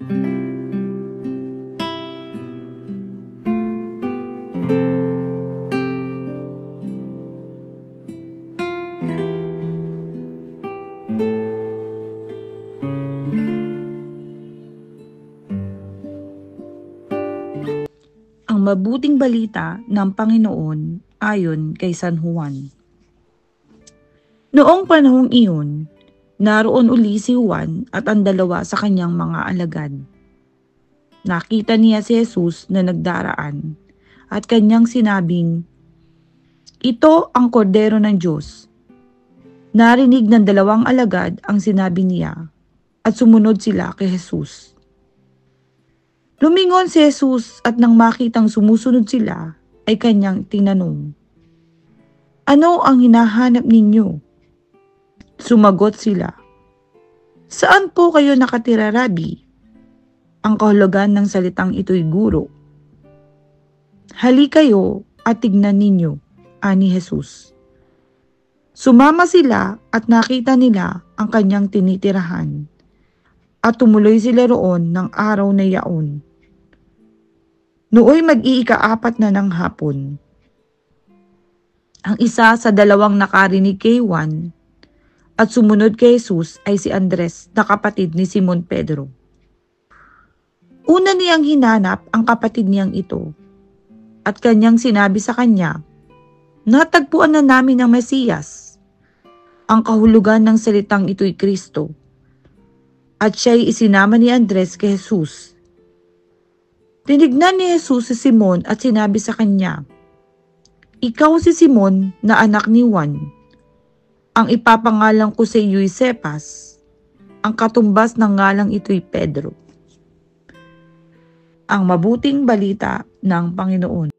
Ang mabuting balita ng Panginoon ayon kay San Juan. Noong panahong iyon, naroon uli si Juan at ang dalawa sa kanyang mga alagad. Nakita niya si Jesus na nagdaraan at kanyang sinabing, "Ito ang kordero ng Diyos." Narinig ng dalawang alagad ang sinabi niya at sumunod sila kay Jesus. Lumingon si Jesus at nang makitang sumusunod sila ay kanyang tinanong, "Ano ang hinahanap ninyo?" Sumagot sila, "Saan po kayo nakatira, Rabi?" Ang kahulugan ng salitang ito'y guro. "Hali kayo at tignan ninyo," ani Jesus. Sumama sila at nakita nila ang kanyang tinitirahan at tumuloy sila roon ng araw na yaon. Nooy mag-iika-4 na ng hapon. Ang isa sa dalawang nakarinig kay Juan at sumunod kay Jesus ay si Andres na kapatid ni Simon Pedro. Una niyang hinanap ang kapatid niyang ito at kanyang sinabi sa kanya, "Natagpuan na namin ang Mesiyas." Ang kahulugan ng salitang ito'y Kristo. At siya'y isinama ni Andres kay Jesus. Tinignan ni Jesus si Simon at sinabi sa kanya, "Ikaw si Simon na anak ni Juan. Ang ipapangalan ko sa iyo'y Cephas." Ang katumbas ng ngalang ito'y Pedro. Ang mabuting balita ng Panginoon.